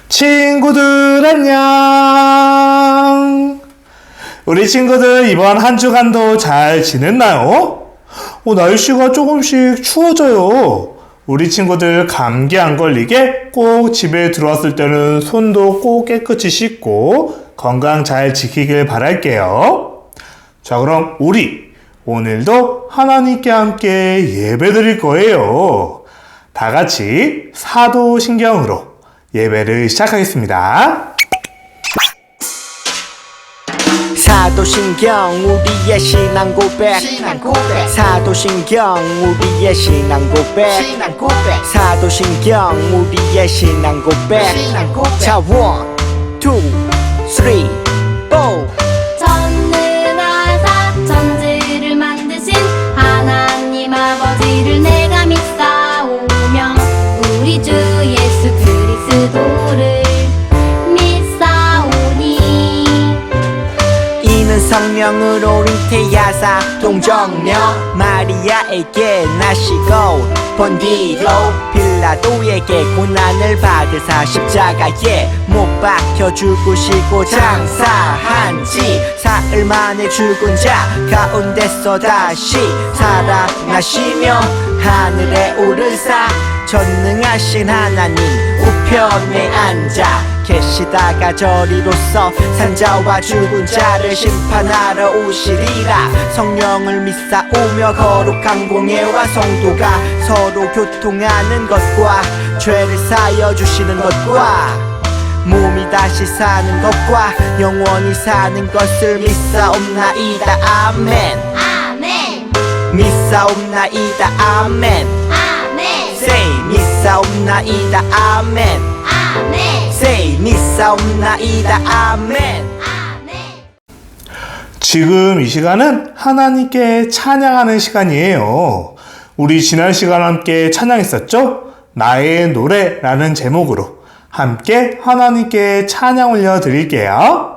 친구들 안녕. 우리 친구들 이번 한 주간도 잘 지냈나요? 날씨가 조금씩 추워져요. 우리 친구들 감기 안 걸리게 꼭 집에 들어왔을 때는 손도 꼭 깨끗이 씻고 건강 잘 지키길 바랄게요. 자, 그럼 우리 오늘도 하나님께 함께 예배 드릴 거예요. 다 같이 사도신경으로 예배를 시작하겠습니다. 사도신경 우리의 신앙 고백 사도신경 우리의 신앙 고백 사도신경 우리의 신앙 고백 자, 1, 2, 3, 4 전능하사 천지를 만드신 하나님 아버지를 내가 믿사오며 우리 주 예수 그리스도를 믿사오니 이는 성령으로 잉태하사 동정녀 마리아에게 나시고 본디로 빌라도에게 고난을 받으사 십자가에 못 박혀 죽으시고 장사한 지 사흘 만에 죽은 자 가운데서 다시 살아나시며 하늘에 오르사 전능하신 하나님 우편에 앉아 계시다가 저리로서 산자와 죽은 자를 심판하러 오시리라. 성령을 믿사오며 거룩한 공예와 성도가 서로 교통하는 것과 죄를 사여 주시는 것과 몸이 다시 사는 것과 영원히 사는 것을 믿사옵나이다. 아멘. 아멘 믿사옵나이다. 아멘. 아멘 Say 믿사옵나이다. 아멘. 아멘 Say 믿사옵나이다. 아멘. 아멘 지금 이 시간은 하나님께 찬양하는 시간이에요. 우리 지난 시간 함께 찬양했었죠? 나의 노래라는 제목으로 함께 하나님께 찬양 올려드릴게요.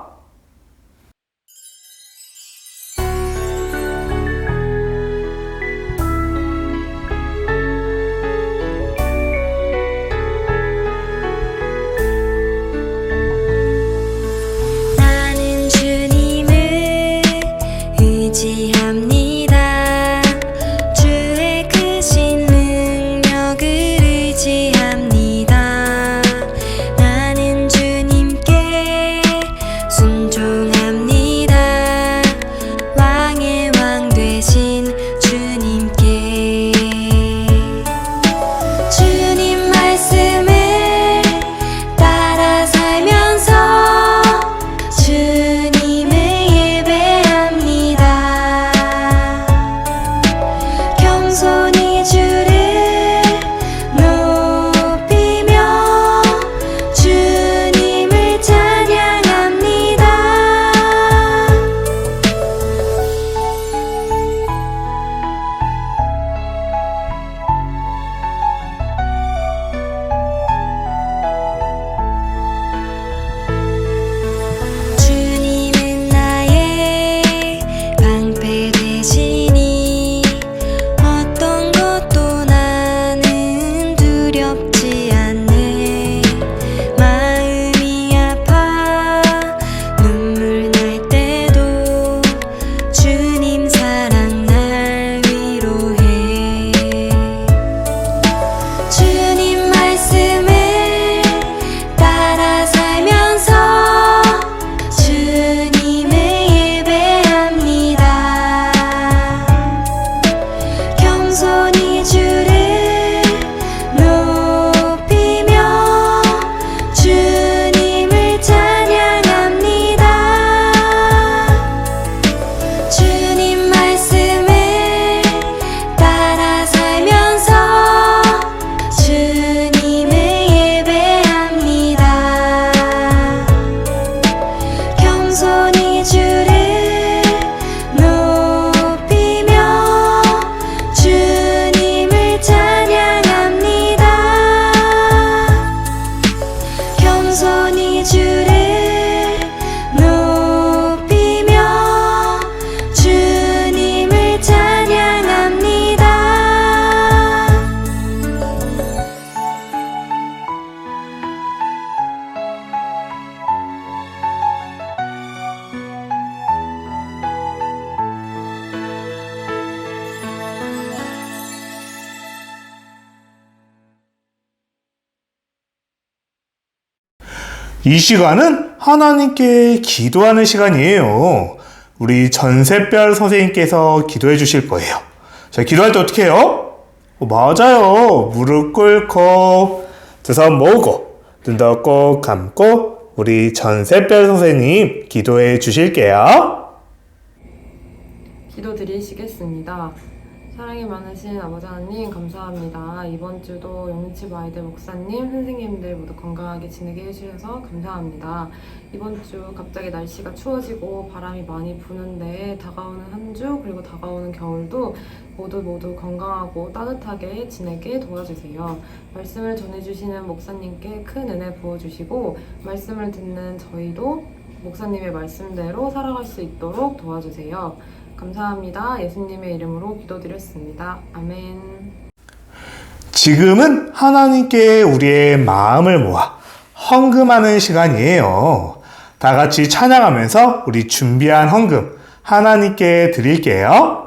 나는 주님을 의지합니다. 주의 크신 능력을 의지합니다. 나는 주님께 이 시간은 하나님께 기도하는 시간이에요. 우리 전샛별 선생님께서 기도해 주실 거예요. 자, 기도할 때 어떻게 해요? 맞아요. 무릎 꿇고 두 손 모으고 눈도 꼭 감고 우리 전샛별 선생님 기도해 주실게요. 기도 드리시겠습니다. 사랑이 많으신 아버지 하나님 감사합니다. 이번 주도 영리집 아이들 목사님, 선생님들 모두 건강하게 지내게 해주셔서 감사합니다. 이번 주 갑자기 날씨가 추워지고 바람이 많이 부는데 다가오는 한 주 그리고 다가오는 겨울도 모두 건강하고 따뜻하게 지내게 도와주세요. 말씀을 전해주시는 목사님께 큰 은혜 부어주시고 말씀을 듣는 저희도 목사님의 말씀대로 살아갈 수 있도록 도와주세요. 감사합니다. 예수님의 이름으로 기도드렸습니다. 아멘. 지금은 하나님께 우리의 마음을 모아 헌금하는 시간이에요. 다 같이 찬양하면서 우리 준비한 헌금 하나님께 드릴게요.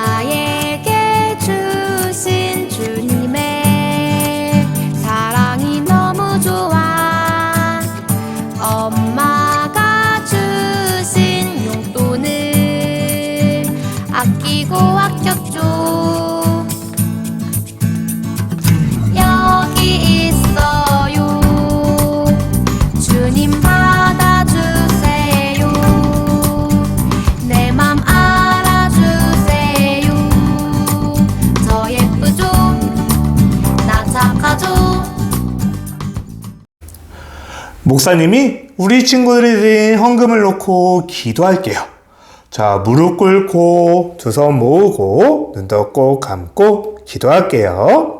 나에게 주신 주님의 사랑이 너무 좋아. 엄마가 주신 용돈을 아끼고 아꼈죠. 여기 있어요. 주님 받아주세요. 내 맘 알아주세요. 저 예쁘죠? 나 착하죠? 목사님이 우리 친구들이 드린 헌금을 놓고 기도할게요. 자, 무릎 꿇고 두 손 모으고 눈도 꼭 감고 기도할게요.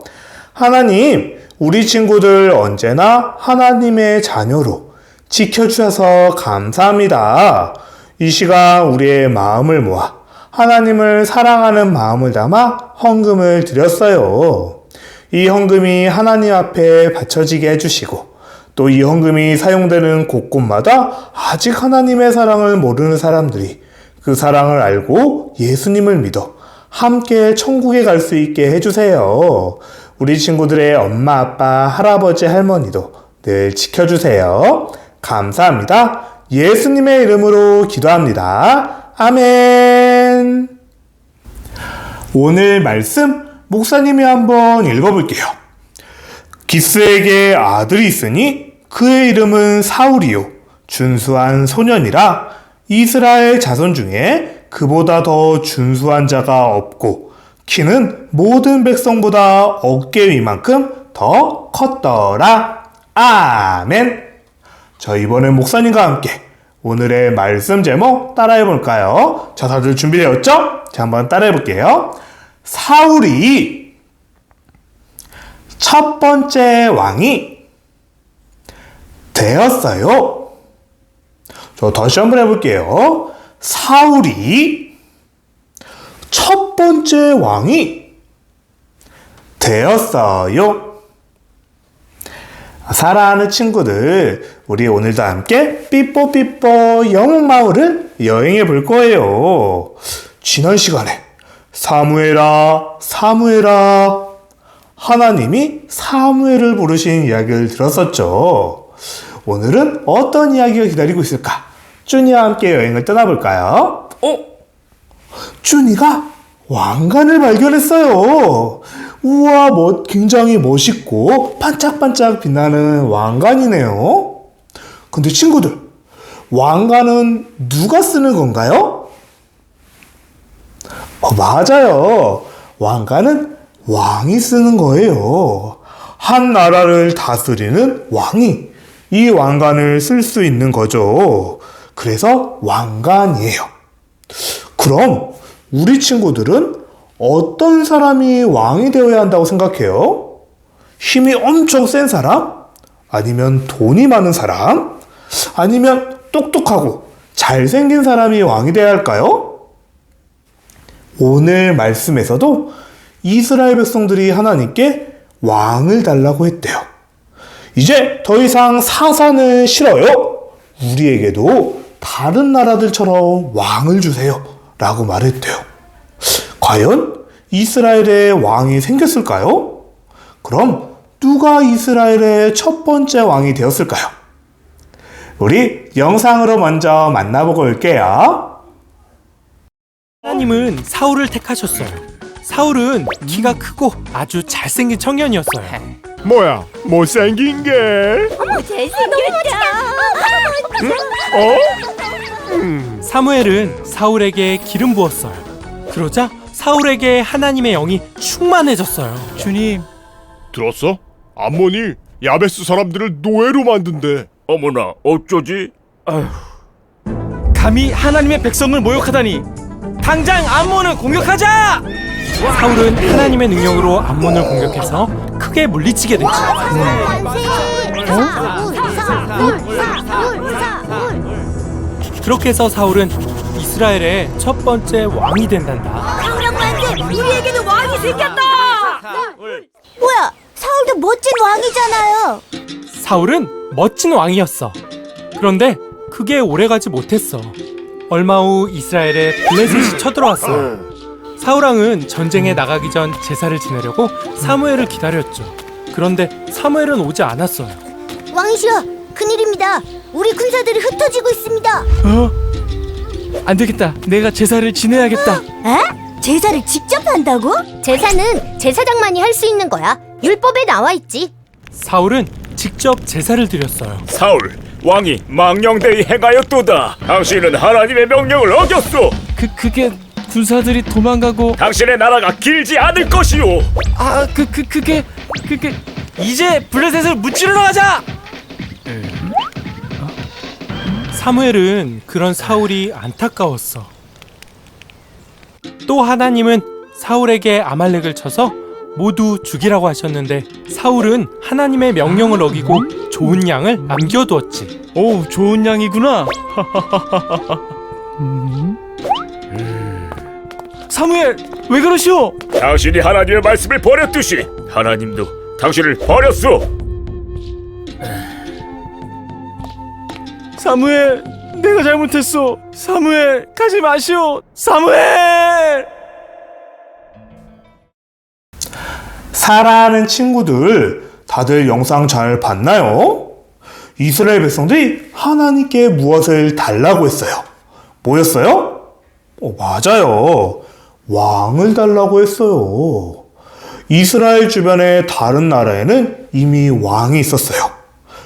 하나님, 우리 친구들 언제나 하나님의 자녀로 지켜주셔서 감사합니다. 이 시간 우리의 마음을 모아 하나님을 사랑하는 마음을 담아 헌금을 드렸어요. 이 헌금이 하나님 앞에 바쳐지게 해주시고 또 이 헌금이 사용되는 곳곳마다 아직 하나님의 사랑을 모르는 사람들이 그 사랑을 알고 예수님을 믿어 함께 천국에 갈 수 있게 해주세요. 우리 친구들의 엄마, 아빠, 할아버지, 할머니도 늘 지켜주세요. 감사합니다. 예수님의 이름으로 기도합니다. 아멘. 오늘 말씀 목사님이 한번 읽어볼게요. 기스에게 아들이 있으니 그의 이름은 사울이요 준수한 소년이라 이스라엘 자손 중에 그보다 더 준수한 자가 없고 키는 모든 백성보다 어깨 위만큼 더 컸더라. 아멘. 자, 이번엔 목사님과 함께 오늘의 말씀 제목 따라해 볼까요? 자, 다들 준비되었죠? 자, 한번 따라해 볼게요. 사울이 첫 번째 왕이 되었어요. 저 다시 한번 해볼게요. 사울이 첫 번째 왕이 되었어요. 사랑하는 친구들, 우리 오늘도 함께 삐뽀삐뽀 영웅마을을 여행해 볼 거예요. 지난 시간에 사무엘아 하나님이 사무엘을 부르신 이야기를 들었었죠. 오늘은 어떤 이야기가 기다리고 있을까? 준이와 함께 여행을 떠나볼까요? 준이가 왕관을 발견했어요. 우와, 굉장히 멋있고 반짝반짝 빛나는 왕관이네요. 근데 친구들, 왕관은 누가 쓰는 건가요? 맞아요. 왕관은 왕이 쓰는 거예요. 한 나라를 다스리는 왕이 이 왕관을 쓸 수 있는 거죠. 그래서 왕관이에요. 그럼 우리 친구들은 어떤 사람이 왕이 되어야 한다고 생각해요? 힘이 엄청 센 사람? 아니면 돈이 많은 사람? 아니면 똑똑하고 잘생긴 사람이 왕이 되어야 할까요? 오늘 말씀에서도 이스라엘 백성들이 하나님께 왕을 달라고 했대요. 이제 더 이상 사산을 싫어요. 우리에게도 다른 나라들처럼 왕을 주세요. 라고 말했대요. 과연 이스라엘의 왕이 생겼을까요? 그럼 누가 이스라엘의 첫 번째 왕이 되었을까요? 우리 영상으로 먼저 만나보고 올게요. 하나님은 사울을 택하셨어요. 사울은 키가 크고 아주 잘생긴 청년이었어요. 뭐야, 못생긴 게? 사무엘은 사울에게 기름 부었어요. 그러자 사울에게 하나님의 영이 충만해졌어요. 주님, 들었어? 암몬이 야베스 사람들을 노예로 만든대. 어머나 어쩌지? 감히 하나님의 백성을 모욕하다니! 당장 암몬을 공격하자! 사울은 하나님의 능력으로 암몬을 공격해서 크게 물리치게 됐죠. 그렇게 해서 사울은 이스라엘의 첫 번째 왕이 된단다. 우리에게도 왕이 생겼다! 뭐야, 사울도 멋진 왕이잖아요. 사울은 멋진 왕이었어. 그런데 그게 오래가지 못했어. 얼마 후 이스라엘에 블레셋이 쳐들어왔어요. 사울왕은 전쟁에 나가기 전 제사를 지내려고 사무엘을 기다렸죠. 그런데 사무엘은 오지 않았어요. 왕이시여, 큰일입니다. 우리 군사들이 흩어지고 있습니다. 안 되겠다. 내가 제사를 지내야겠다. 에? 제사를 직접 한다고? 제사는 제사장만이 할 수 있는 거야. 율법에 나와 있지. 사울은 직접 제사를 드렸어요. 사울, 왕이 망령되이 행하였도다. 당신은 하나님의 명령을 어겼소. 그게 군사들이 도망가고 당신의 나라가 길지 않을 것이오. 그게 이제 블레셋을 무찌르러 가자. 사무엘은 그런 사울이 안타까웠어. 또 하나님은 사울에게 아말렉을 쳐서 모두 죽이라고 하셨는데 사울은 하나님의 명령을 어기고 좋은 양을 남겨두었지. 오, 좋은 양이구나. 사무엘, 왜 그러시오? 당신이 하나님의 말씀을 버렸듯이 하나님도 당신을 버렸소. 사무엘, 내가 잘못했어. 사무엘, 가지 마시오. 사무엘! 사랑하는 친구들, 다들 영상 잘 봤나요? 이스라엘 백성들이 하나님께 무엇을 달라고 했어요? 뭐였어요? 맞아요. 왕을 달라고 했어요. 이스라엘 주변의 다른 나라에는 이미 왕이 있었어요.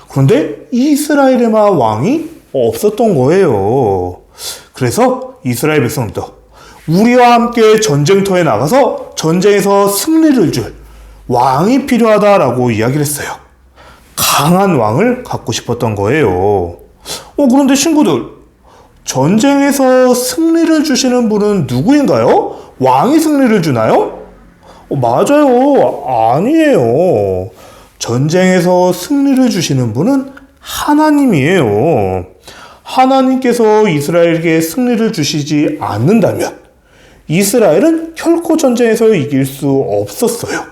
그런데 이스라엘에만 왕이 없었던 거예요. 그래서 이스라엘 백성도 우리와 함께 전쟁터에 나가서 전쟁에서 승리를 줄 왕이 필요하다라고 이야기를 했어요. 강한 왕을 갖고 싶었던 거예요. 그런데 친구들, 전쟁에서 승리를 주시는 분은 누구인가요? 왕이 승리를 주나요? 맞아요. 아니에요. 전쟁에서 승리를 주시는 분은 하나님이에요. 하나님께서 이스라엘에게 승리를 주시지 않는다면 이스라엘은 결코 전쟁에서 이길 수 없었어요.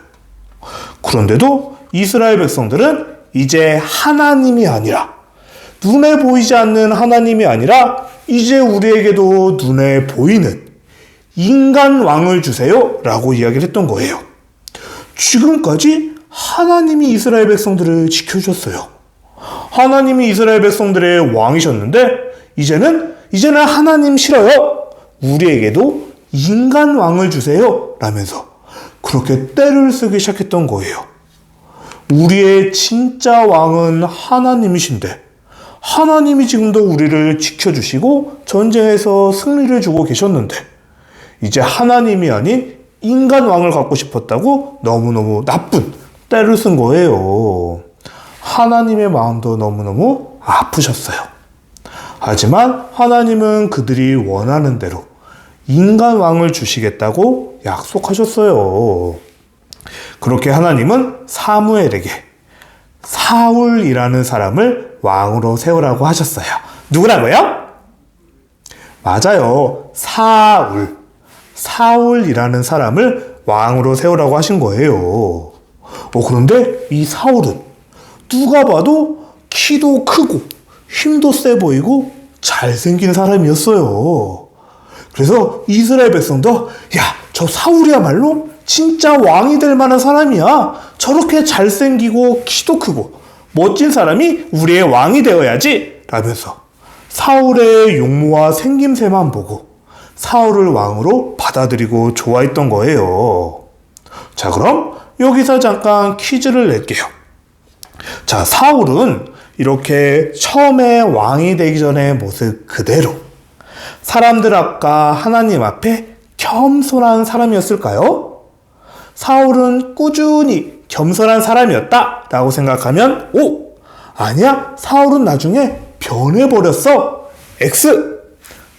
그런데도 이스라엘 백성들은 이제 하나님이 아니라, 눈에 보이지 않는 하나님이 아니라 이제 우리에게도 눈에 보이는 인간 왕을 주세요 라고 이야기를 했던 거예요. 지금까지 하나님이 이스라엘 백성들을 지켜주셨어요. 하나님이 이스라엘 백성들의 왕이셨는데 이제는 하나님 싫어요. 우리에게도 인간 왕을 주세요 라면서 그렇게 떼를 쓰기 시작했던 거예요. 우리의 진짜 왕은 하나님이신데 하나님이 지금도 우리를 지켜주시고 전쟁에서 승리를 주고 계셨는데 이제 하나님이 아닌 인간 왕을 갖고 싶었다고 너무너무 나쁜 떼를 쓴 거예요. 하나님의 마음도 너무너무 아프셨어요. 하지만 하나님은 그들이 원하는 대로 인간 왕을 주시겠다고 약속하셨어요. 그렇게 하나님은 사무엘에게 사울이라는 사람을 왕으로 세우라고 하셨어요. 누구라고요? 맞아요. 사울이라는 사람을 왕으로 세우라고 하신 거예요. 그런데 이 사울은 누가 봐도 키도 크고 힘도 세 보이고 잘생긴 사람이었어요. 그래서 이스라엘 백성도 야, 저 사울이야말로 진짜 왕이 될 만한 사람이야. 저렇게 잘생기고 키도 크고 멋진 사람이 우리의 왕이 되어야지 라면서 사울의 용모와 생김새만 보고 사울을 왕으로 받아들이고 좋아했던 거예요. 자, 그럼 여기서 잠깐 퀴즈를 낼게요. 자, 사울은 이렇게 처음에 왕이 되기 전의 모습 그대로 사람들 앞과 하나님 앞에 겸손한 사람이었을까요? 사울은 꾸준히 겸손한 사람이었다 라고 생각하면 O! 아니야, 사울은 나중에 변해버렸어. X!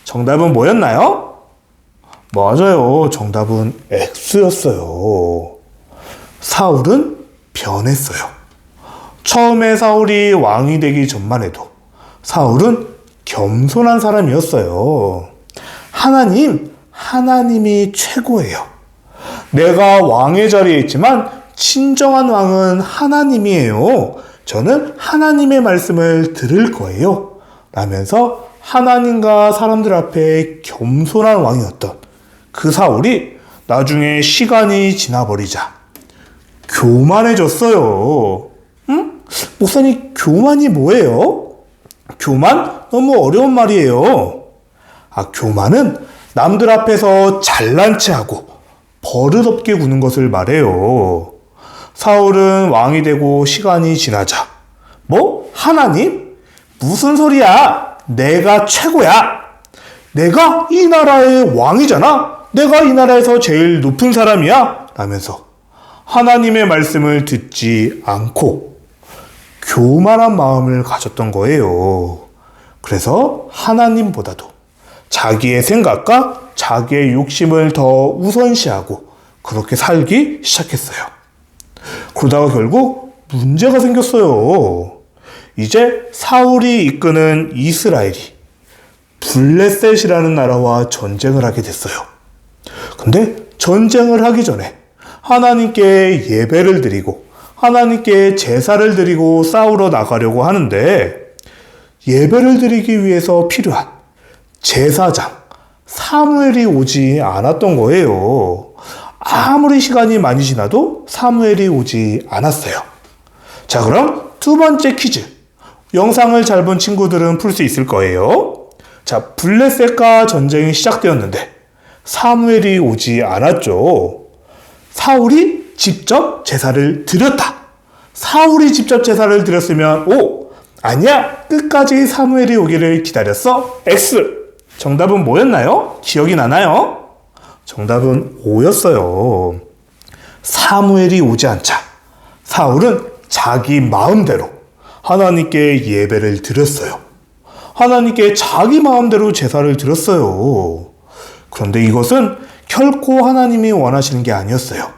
정답은 뭐였나요? 맞아요. 정답은 X였어요. 사울은 변했어요. 처음에 사울이 왕이 되기 전만 해도 사울은 겸손한 사람이었어요. 하나님이 최고예요. 내가 왕의 자리에 있지만 진정한 왕은 하나님이에요. 저는 하나님의 말씀을 들을 거예요. 라면서 하나님과 사람들 앞에 겸손한 왕이었던 그 사울이 나중에 시간이 지나버리자 교만해졌어요. 응? 목사님, 교만이 뭐예요? 교만? 너무 어려운 말이에요. 교만은 남들 앞에서 잘난 체하고 버릇없게 구는 것을 말해요. 사울은 왕이 되고 시간이 지나자 뭐? 하나님? 무슨 소리야? 내가 최고야. 내가 이 나라의 왕이잖아. 내가 이 나라에서 제일 높은 사람이야. 라면서 하나님의 말씀을 듣지 않고 교만한 마음을 가졌던 거예요. 그래서 하나님보다도 자기의 생각과 자기의 욕심을 더 우선시하고 그렇게 살기 시작했어요. 그러다가 결국 문제가 생겼어요. 이제 사울이 이끄는 이스라엘이 블레셋이라는 나라와 전쟁을 하게 됐어요. 근데 전쟁을 하기 전에 하나님께 예배를 드리고 하나님께 제사를 드리고 싸우러 나가려고 하는데 예배를 드리기 위해서 필요한 제사장 사무엘이 오지 않았던 거예요. 아무리 시간이 많이 지나도 사무엘이 오지 않았어요. 자, 그럼 두 번째 퀴즈. 영상을 잘 본 친구들은 풀 수 있을 거예요. 자, 블레셋과 전쟁이 시작되었는데 사무엘이 오지 않았죠. 사울이 직접 제사를 드렸다. 사울이 직접 제사를 드렸으면 O. 아니야, 끝까지 사무엘이 오기를 기다렸어. X. 정답은 뭐였나요? 기억이 나나요? 정답은 O였어요. 사무엘이 오지 않자 사울은 자기 마음대로 하나님께 예배를 드렸어요. 하나님께 자기 마음대로 제사를 드렸어요. 그런데 이것은 결코 하나님이 원하시는 게 아니었어요.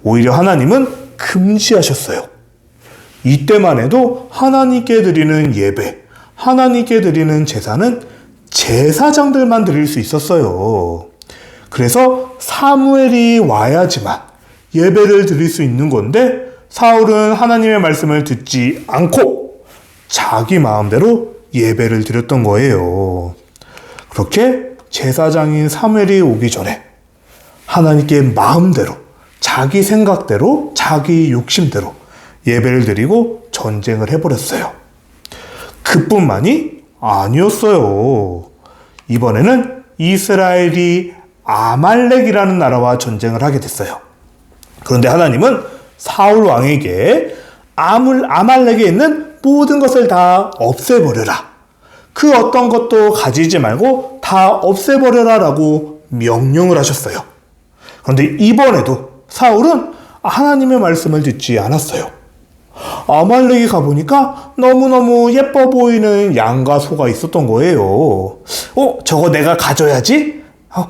오히려 하나님은 금지하셨어요. 이때만 해도 하나님께 드리는 예배, 하나님께 드리는 제사는 제사장들만 드릴 수 있었어요. 그래서 사무엘이 와야지만 예배를 드릴 수 있는 건데 사울은 하나님의 말씀을 듣지 않고 자기 마음대로 예배를 드렸던 거예요. 그렇게 제사장인 사무엘이 오기 전에 하나님께 마음대로 자기 생각대로 자기 욕심대로 예배를 드리고 전쟁을 해버렸어요. 그뿐만이 아니었어요. 이번에는 이스라엘이 아말렉이라는 나라와 전쟁을 하게 됐어요. 그런데 하나님은 사울 왕에게 아말렉에 있는 모든 것을 다 없애버려라. 그 어떤 것도 가지지 말고 다 없애버려라 라고 명령을 하셨어요. 그런데 이번에도 사울은 하나님의 말씀을 듣지 않았어요. 아말렉에 가보니까 너무너무 예뻐 보이는 양과 소가 있었던 거예요. 저거 내가 가져야지?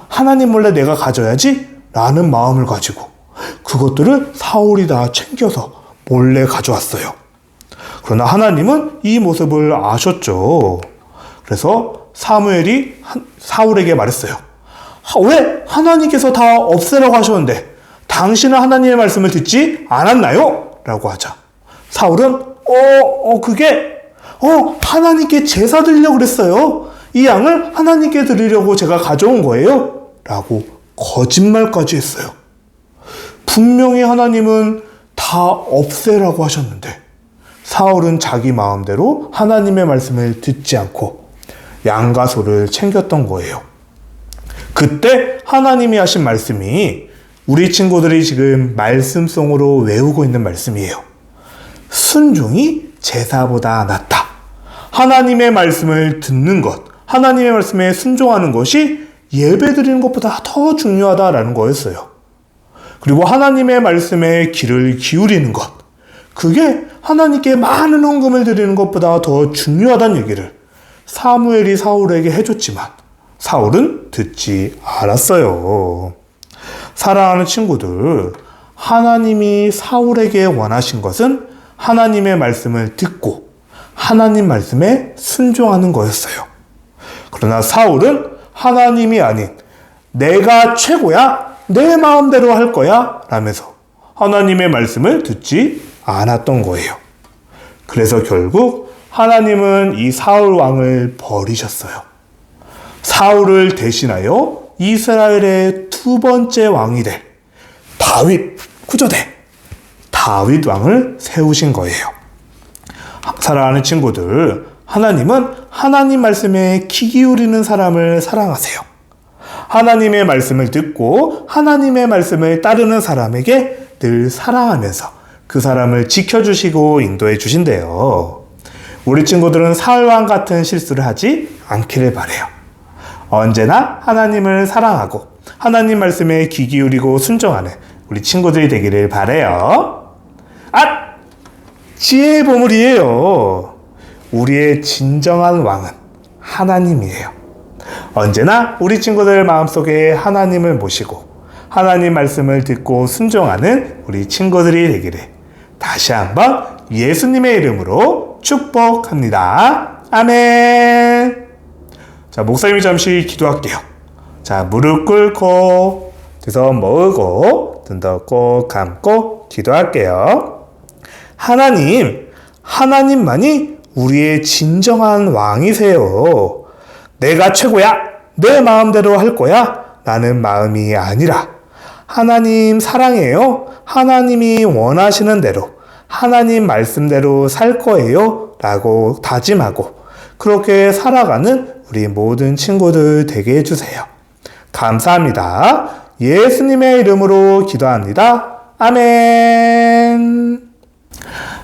하나님 몰래 내가 가져야지? 라는 마음을 가지고 그것들을 사울이 다 챙겨서 몰래 가져왔어요. 그러나 하나님은 이 모습을 아셨죠. 그래서 사무엘이 사울에게 말했어요. 왜 하나님께서 다 없애라고 하셨는데 당신은 하나님의 말씀을 듣지 않았나요? 라고 하자 사울은 그게 하나님께 제사 드리려고 그랬어요. 이 양을 하나님께 드리려고 제가 가져온 거예요. 라고 거짓말까지 했어요. 분명히 하나님은 다 없애라고 하셨는데 사울은 자기 마음대로 하나님의 말씀을 듣지 않고 양과 소를 챙겼던 거예요. 그때 하나님이 하신 말씀이 우리 친구들이 지금 말씀송으로 외우고 있는 말씀이에요. 순종이 제사보다 낫다. 하나님의 말씀을 듣는 것, 하나님의 말씀에 순종하는 것이 예배 드리는 것보다 더 중요하다라는 거였어요. 그리고 하나님의 말씀에 귀를 기울이는 것, 그게 하나님께 많은 헌금을 드리는 것보다 더 중요하다는 얘기를 사무엘이 사울에게 해줬지만 사울은 듣지 않았어요. 사랑하는 친구들, 하나님이 사울에게 원하신 것은 하나님의 말씀을 듣고 하나님 말씀에 순종하는 거였어요. 그러나 사울은 하나님이 아닌 내가 최고야, 내 마음대로 할 거야 라면서 하나님의 말씀을 듣지 않았던 거예요. 그래서 결국 하나님은 이 사울 왕을 버리셨어요. 사울을 대신하여 이스라엘의 두 번째 왕이 될 다윗, 구조대 다윗 왕을 세우신 거예요. 사랑하는 친구들, 하나님은 하나님 말씀에 귀 기울이는 사람을 사랑하세요. 하나님의 말씀을 듣고 하나님의 말씀을 따르는 사람에게 늘 사랑하면서 그 사람을 지켜주시고 인도해 주신대요. 우리 친구들은 사울왕 같은 실수를 하지 않기를 바라요. 언제나 하나님을 사랑하고 하나님 말씀에 귀 기울이고 순종하는 우리 친구들이 되기를 바라요. 아! 지혜의 보물이에요. 우리의 진정한 왕은 하나님이에요. 언제나 우리 친구들 마음속에 하나님을 모시고 하나님 말씀을 듣고 순종하는 우리 친구들이 되기를 다시 한번 예수님의 이름으로 축복합니다. 아멘. 자, 목사님이 잠시 기도할게요. 자, 무릎 꿇고 두 손 모으고 눈 덮고 감고 기도할게요. 하나님, 하나님만이 우리의 진정한 왕이세요. 내가 최고야, 내 마음대로 할 거야 라는 마음이 아니라 하나님 사랑해요, 하나님이 원하시는 대로 하나님 말씀대로 살 거예요 라고 다짐하고 그렇게 살아가는 우리 모든 친구들 되게 해주세요. 감사합니다. 예수님의 이름으로 기도합니다. 아멘.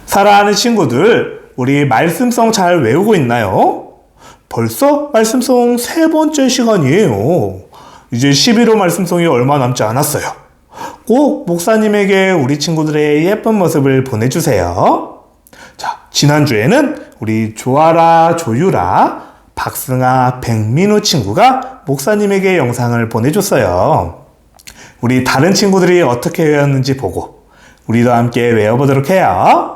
사랑하는 친구들, 우리 말씀송 잘 외우고 있나요? 벌써 말씀송 3번째 시간이에요. 이제 11호 말씀송이 얼마 남지 않았어요. 꼭 목사님에게 우리 친구들의 예쁜 모습을 보내주세요. 자, 지난주에는 우리 조아라, 조유라, 박승아, 백민우 친구가 목사님에게 영상을 보내줬어요. 우리 다른 친구들이 어떻게 외웠는지 보고 우리도 함께 외워보도록 해요.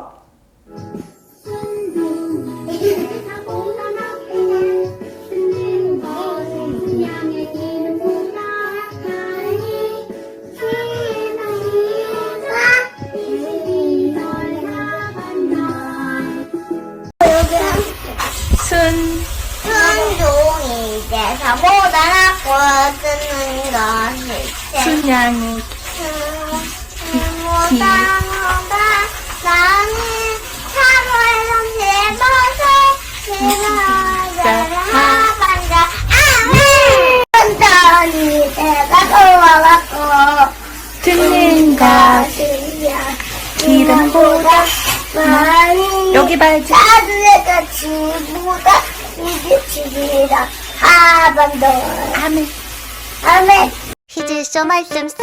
순종이 제사보다 낫고 듣는 것이 순양이 보다 나는 사모의 성질버섯 하반자 아멘. 순종이 제사 좋아갖고 듣는 것이 기름보다 많이 여기 봐야지. 나중에가 지보다 이게 지리라 하반도 아멘. 아멘. 히즈쇼 말씀송.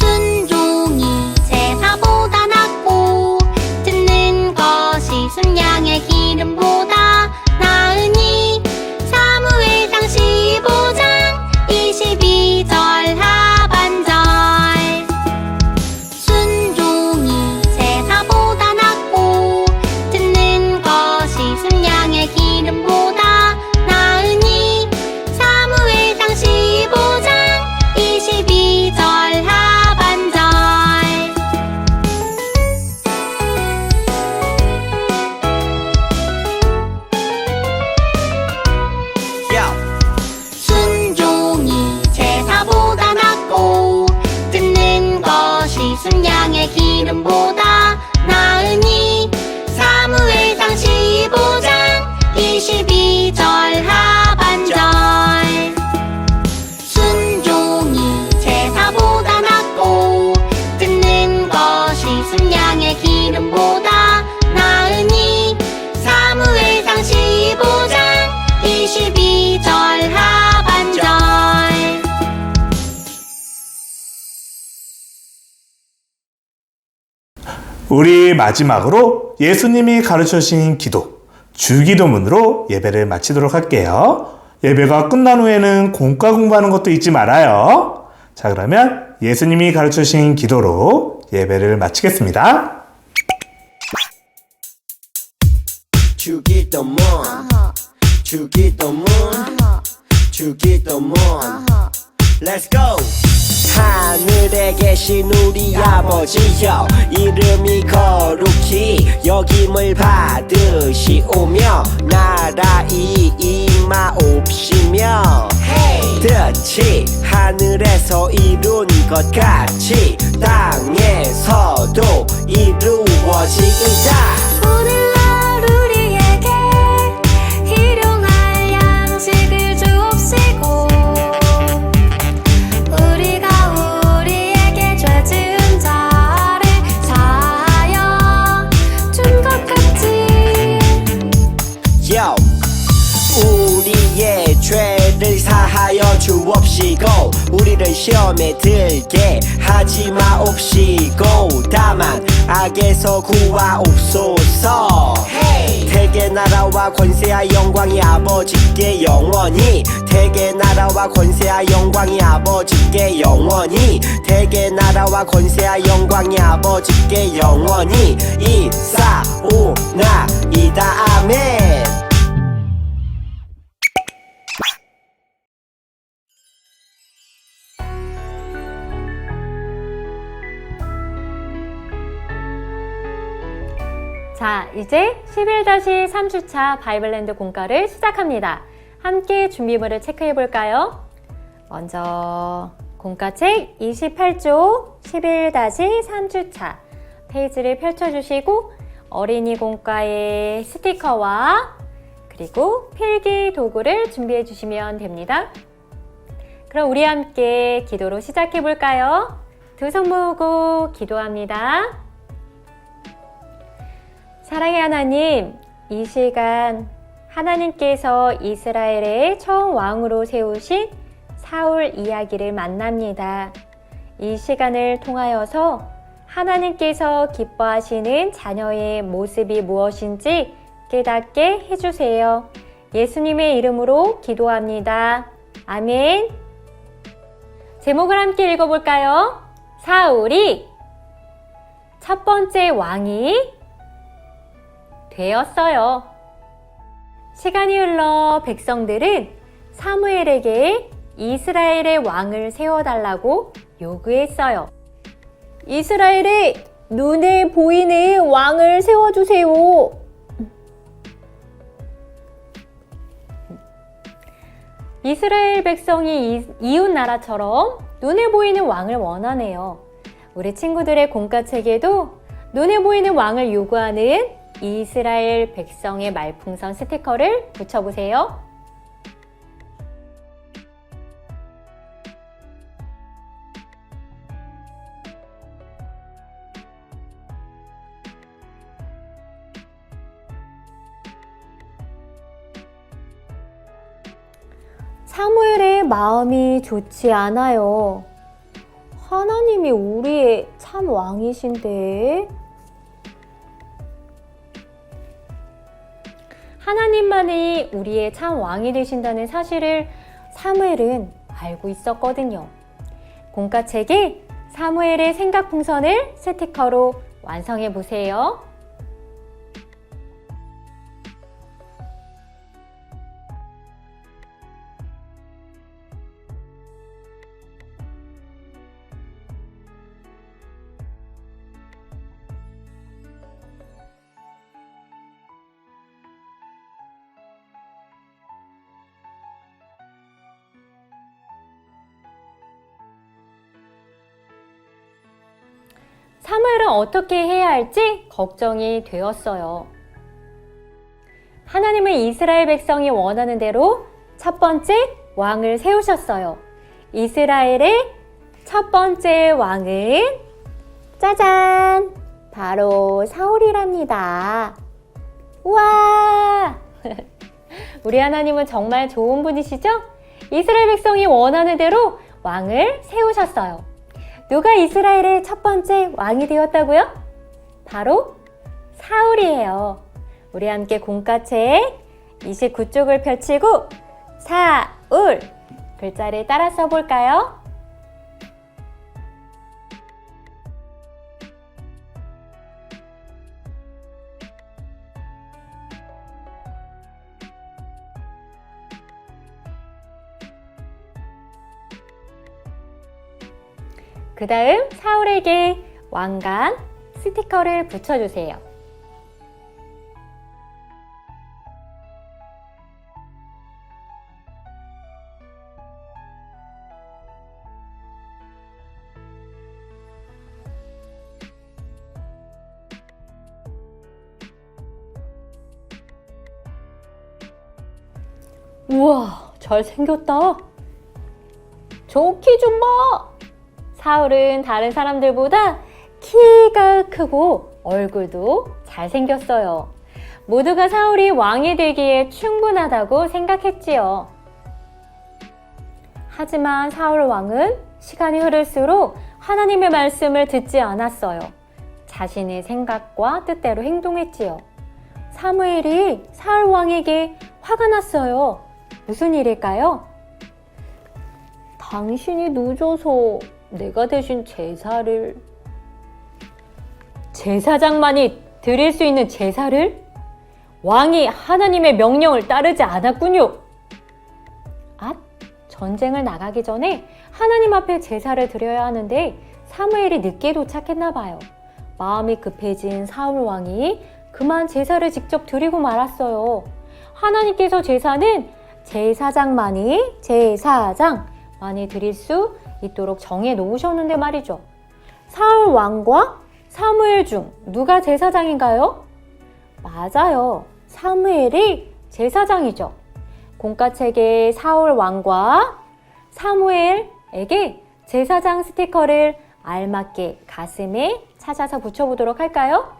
순종이 제사보다 낫고 듣는 것이 순양의 기름보다 나으니 사무엘상 15장 22절 하반절. 순종이 제사보다 낫고 듣는 순양의 기름보다 나으니 사무엘상 15장 22절 하반절 순종이 제사보다 낫고 듣는 것이 순양의 기름보다 나으니 사무엘상 15장 22절 하반절 우리 마지막으로 예수님이 가르쳐 주신 기도, 주기도문으로 예배를 마치도록 할게요. 예배가 끝난 후에는 공과 공부하는 것도 잊지 말아요. 자, 그러면 예수님이 가르쳐 주신 기도로 예배를 마치겠습니다. 주기도문 주기도문 주기도문 Let's go! 하늘에 계신 우리 아버지여 이름이 거룩히 여김을 받으시오며 나라이 임하옵시며 뜻이 하늘에서 이룬 것 같이 땅에서도 이루어지이다. 오늘날 우리에게 일용할 양식을 주옵시고 우리가 우리에게 죄 지은 자를 사하여 준 것 같이 Yo. 우리의 죄를 사하여 주옵시고 우리를 시험에 들게 하지 마옵시고 다만 악에서 구하옵소서. 대개 나라와 권세와 영광이 아버지께 영원히 대개 나라와 권세와 영광이 아버지께 영원히 대개 나라와 권세와 영광이 아버지께 영원히 이사오나이다. 아멘. 자, 이제 11-3주차 바이블랜드 공과를 시작합니다. 함께 준비물을 체크해 볼까요? 먼저 공과책 28쪽 11-3주차 페이지를 펼쳐주시고 어린이 공과의 스티커와 그리고 필기 도구를 준비해 주시면 됩니다. 그럼 우리 함께 기도로 시작해 볼까요? 두 손 모으고 기도합니다. 사랑의 하나님, 이 시간 하나님께서 이스라엘의 처음 왕으로 세우신 사울 이야기를 만납니다. 이 시간을 통하여서 하나님께서 기뻐하시는 자녀의 모습이 무엇인지 깨닫게 해주세요. 예수님의 이름으로 기도합니다. 아멘. 제목을 함께 읽어볼까요? 사울이 첫 번째 왕이 되었어요. 시간이 흘러 백성들은 사무엘에게 이스라엘의 왕을 세워달라고 요구했어요. 이스라엘에 눈에 보이는 왕을 세워주세요. 이스라엘 백성이 이웃 나라처럼 눈에 보이는 왕을 원하네요. 우리 친구들의 공과책에도 눈에 보이는 왕을 요구하는 이스라엘 백성의 말풍선 스티커를 붙여보세요. 사무엘의 마음이 좋지 않아요. 하나님이 우리의 참 왕이신데 하나님만이 우리의 참 왕이 되신다는 사실을 사무엘은 알고 있었거든요. 공과책에 사무엘의 생각풍선을 스티커로 완성해 보세요. 사무엘은 어떻게 해야 할지 걱정이 되었어요. 하나님은 이스라엘 백성이 원하는 대로 첫 번째 왕을 세우셨어요. 이스라엘의 첫 번째 왕은 짜잔! 바로 사울이랍니다. 우와! 우리 하나님은 정말 좋은 분이시죠? 이스라엘 백성이 원하는 대로 왕을 세우셨어요. 누가 이스라엘의 첫 번째 왕이 되었다고요? 바로 사울이에요. 우리 함께 공과책 29쪽을 펼치고 사울 글자를 따라 써볼까요? 그 다음 사울에게 왕관 스티커를 붙여주세요. 우와, 잘생겼다. 저 키 좀 봐. 사울은 다른 사람들보다 키가 크고 얼굴도 잘생겼어요. 모두가 사울이 왕이 되기에 충분하다고 생각했지요. 하지만 사울 왕은 시간이 흐를수록 하나님의 말씀을 듣지 않았어요. 자신의 생각과 뜻대로 행동했지요. 사무엘이 사울 왕에게 화가 났어요. 무슨 일일까요? 당신이 늦어서 내가 대신 제사장만이 드릴 수 있는 제사를 왕이 하나님의 명령을 따르지 않았군요. 전쟁을 나가기 전에 하나님 앞에 제사를 드려야 하는데 사무엘이 늦게 도착했나 봐요. 마음이 급해진 사울 왕이 그만 제사를 직접 드리고 말았어요. 하나님께서 제사는 제사장만이 드릴 수 있도록 정해 놓으셨는데 말이죠. 사울 왕과 사무엘 중 누가 제사장인가요? 맞아요. 사무엘이 제사장이죠. 공과책에 사울 왕과 사무엘에게 제사장 스티커를 알맞게 가슴에 찾아서 붙여보도록 할까요?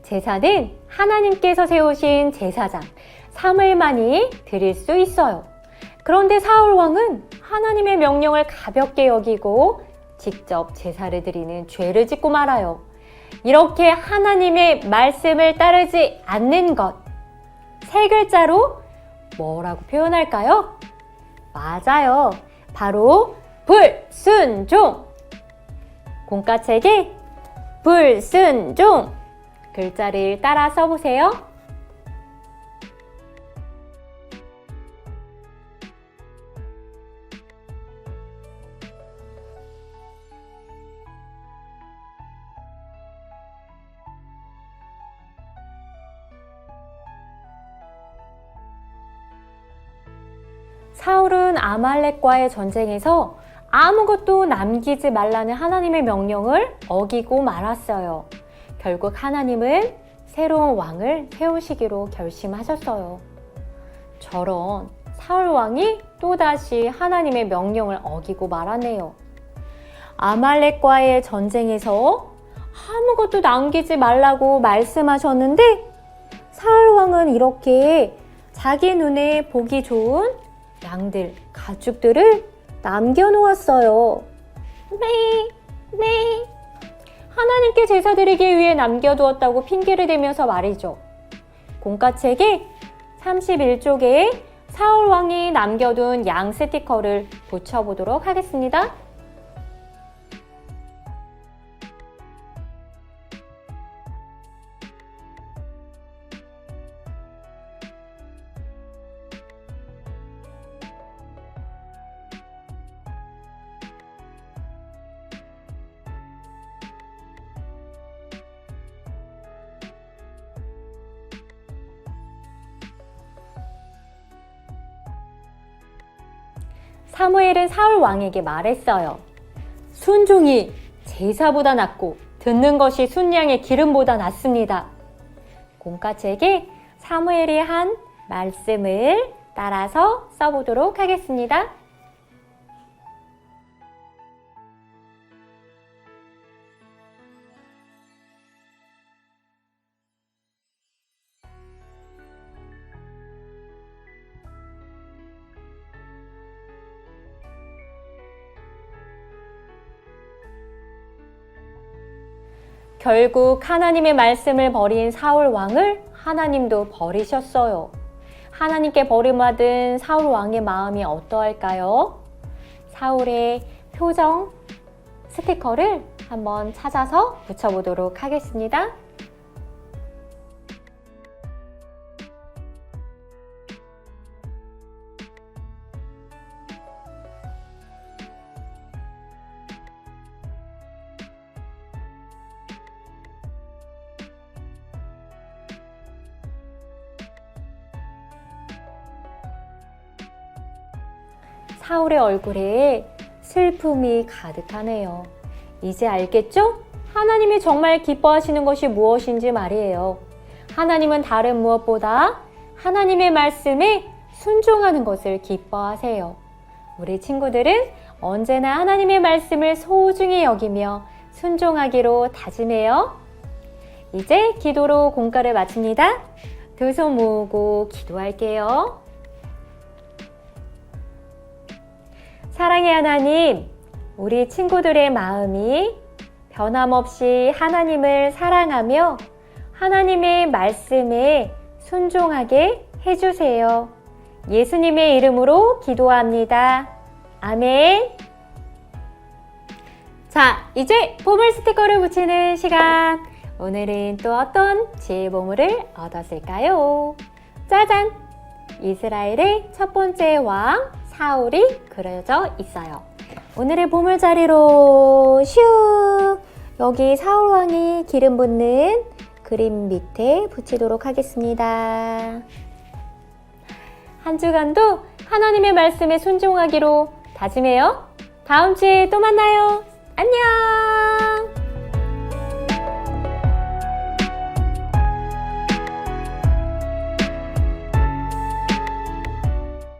제사는 하나님께서 세우신 제사장 사무엘만이 드릴 수 있어요. 그런데 사울 왕은 하나님의 명령을 가볍게 여기고 직접 제사를 드리는 죄를 짓고 말아요. 이렇게 하나님의 말씀을 따르지 않는 것, 세 글자로 뭐라고 표현할까요? 맞아요. 바로 불순종. 공과책에 불순종 글자를 따라 써보세요. 사울은 아말렉과의 전쟁에서 아무것도 남기지 말라는 하나님의 명령을 어기고 말았어요. 결국 하나님은 새로운 왕을 세우시기로 결심하셨어요. 저런 사울 왕이 또다시 하나님의 명령을 어기고 말았네요. 아말렉과의 전쟁에서 아무것도 남기지 말라고 말씀하셨는데 사울 왕은 이렇게 자기 눈에 보기 좋은 양들, 가축들을 남겨놓았어요. 네. 하나님께 제사 드리기 위해 남겨두었다고 핑계를 대면서 말이죠. 공과책에 31쪽에 사울 왕이 남겨둔 양 스티커를 붙여보도록 하겠습니다. 사무엘은 사울 왕에게 말했어요. 순종이 제사보다 낫고 듣는 것이 순양의 기름보다 낫습니다. 공과책에 사무엘이 한 말씀을 따라서 써보도록 하겠습니다. 결국 하나님의 말씀을 버린 사울 왕을 하나님도 버리셨어요. 하나님께 버림받은 사울 왕의 마음이 어떠할까요? 사울의 표정 스티커를 한번 찾아서 붙여보도록 하겠습니다. 사울의 얼굴에 슬픔이 가득하네요. 이제 알겠죠? 하나님이 정말 기뻐하시는 것이 무엇인지 말이에요. 하나님은 다른 무엇보다 하나님의 말씀에 순종하는 것을 기뻐하세요. 우리 친구들은 언제나 하나님의 말씀을 소중히 여기며 순종하기로 다짐해요. 이제 기도로 공과를 마칩니다. 두 손 모으고 기도할게요. 사랑의 하나님, 우리 친구들의 마음이 변함없이 하나님을 사랑하며 하나님의 말씀에 순종하게 해주세요. 예수님의 이름으로 기도합니다. 아멘. 자, 이제 보물 스티커를 붙이는 시간. 오늘은 또 어떤 지혜의 보물을 얻었을까요? 짜잔! 이스라엘의 첫 번째 왕 사울이 그려져 있어요. 오늘의 보물자리로 슉! 여기 사울 왕이 기름 붓는 그림 밑에 붙이도록 하겠습니다. 한 주간도 하나님의 말씀에 순종하기로 다짐해요. 다음 주에 또 만나요. 안녕!